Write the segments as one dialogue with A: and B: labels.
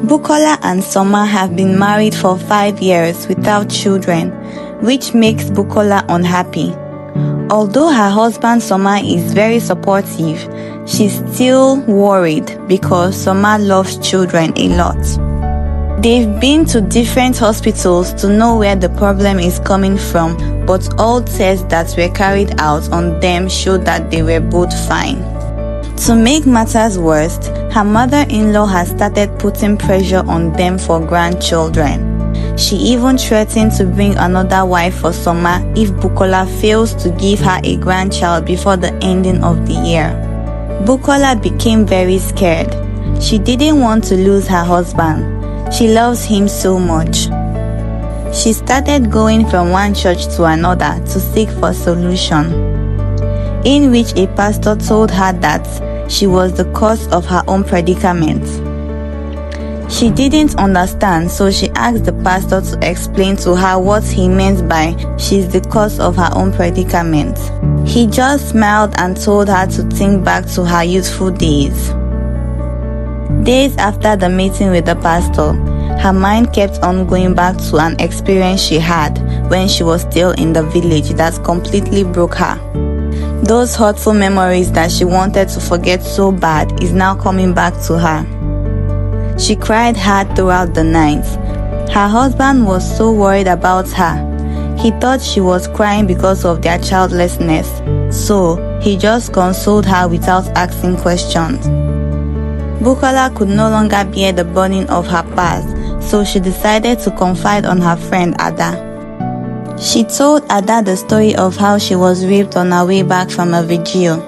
A: Bukola and Soma have been married for 5 years without children, which makes Bukola unhappy. Although her husband Soma is very supportive, she's still worried because Soma loves children a lot. They've been to different hospitals to know where the problem is coming from, but all tests that were carried out on them showed that they were both fine. To make matters worse, her mother-in-law has started putting pressure on them for grandchildren. She even threatened to bring another wife for Soma if Bukola fails to give her a grandchild before the ending of the year. Bukola became very scared. She didn't want to lose her husband. She loves him so much. She started going from one church to another to seek for solution, in which a pastor told her that she was the cause of her own predicament. She didn't understand, so she asked the pastor to explain to her what he meant by she's the cause of her own predicament. He just smiled and told her to think back to her youthful days. Days after the meeting with the pastor, her mind kept on going back to an experience she had when she was still in the village that completely broke her. Those hurtful memories that she wanted to forget so bad is now coming back to her. She cried hard throughout the night. Her husband was so worried about her. He thought she was crying because of their childlessness, so he just consoled her without asking questions. Bukola could no longer bear the burden of her past, so she decided to confide on her friend Ada. She told Ada the story of how she was raped on her way back from a vigil.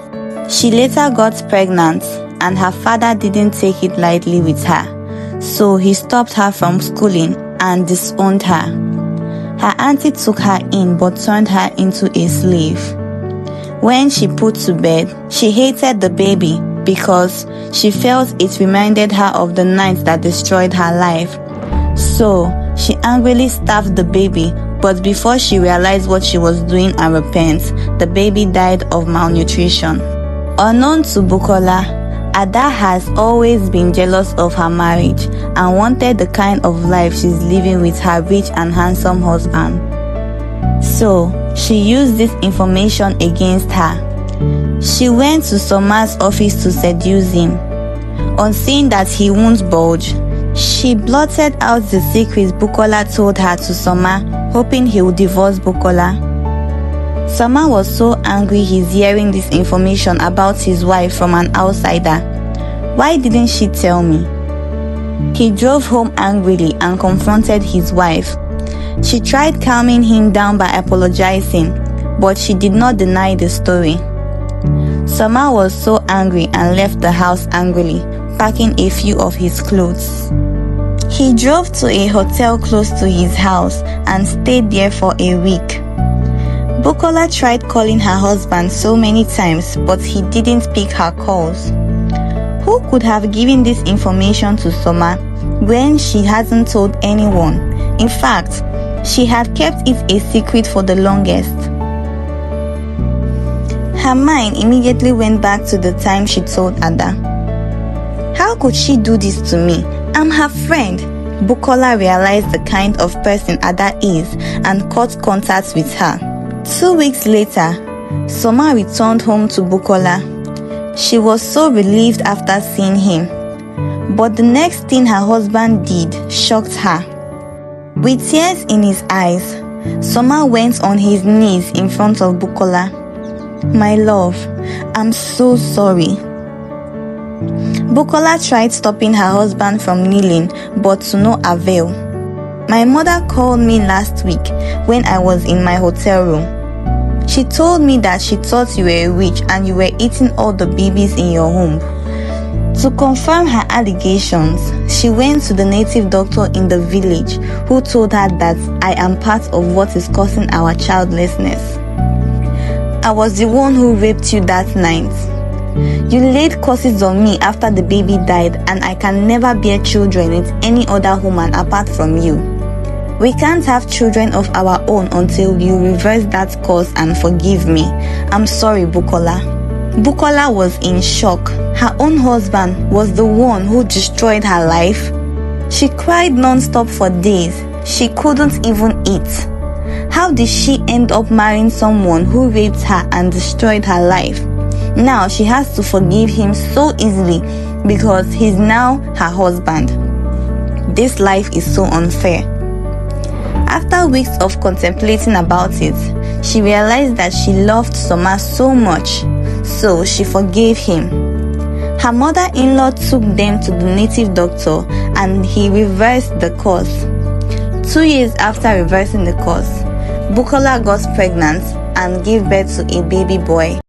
A: She later got pregnant, and her father didn't take it lightly with her, so he stopped her from schooling and disowned her. Her auntie took her in but turned her into a slave. When she put to bed, she hated the baby because she felt it reminded her of the night that destroyed her life. So she angrily stabbed the baby, but before she realized what she was doing and repent, the baby died of malnutrition. Unknown to Bukola, Ada has always been jealous of her marriage and wanted the kind of life she's living with her rich and handsome husband. So she used this information against her. She went to Soma's office to seduce him. On seeing that he won't budge, she blurted out the secrets Bukola told her to Soma, hoping he would divorce Bukola. Soma was so angry he's hearing this information about his wife from an outsider. Why didn't she tell me? He drove home angrily and confronted his wife. She tried calming him down by apologizing, but she did not deny the story. Soma was so angry and left the house angrily, packing a few of his clothes. He drove to a hotel close to his house and stayed there for a week. Bukola tried calling her husband so many times, but he didn't pick her calls. Who could have given this information to Soma when she hasn't told anyone? In fact, she had kept it a secret for the longest. Her mind immediately went back to the time she told Ada. How could she do this to me? I'm her friend. Bukola realized the kind of person Ada is and cut contact with her. 2 weeks later, Soma returned home to Bukola. She was so relieved after seeing him. But the next thing her husband did shocked her. With tears in his eyes, Soma went on his knees in front of Bukola. My love, I'm so sorry. Bukola tried stopping her husband from kneeling, but to no avail. My mother called me last week when I was in my hotel room. She told me that she thought you were a witch and you were eating all the babies in your womb. To confirm her allegations, she went to the native doctor in the village who told her that I am part of what is causing our childlessness. I was the one who raped you that night. You laid curses on me after the baby died, and I can never bear children with any other woman apart from you. We can't have children of our own until you reverse that curse and forgive me. I'm sorry, Bukola. Bukola was in shock. Her own husband was the one who destroyed her life. She cried non-stop for days. She couldn't even eat. How did she end up marrying someone who raped her and destroyed her life? Now she has to forgive him so easily because he's now her husband. This life is so unfair. After weeks of contemplating about it, she realized that she loved Soma so much, so she forgave him. Her mother-in-law took them to the native doctor and he reversed the course. 2 years after reversing the course, Bukola got pregnant and gave birth to a baby boy.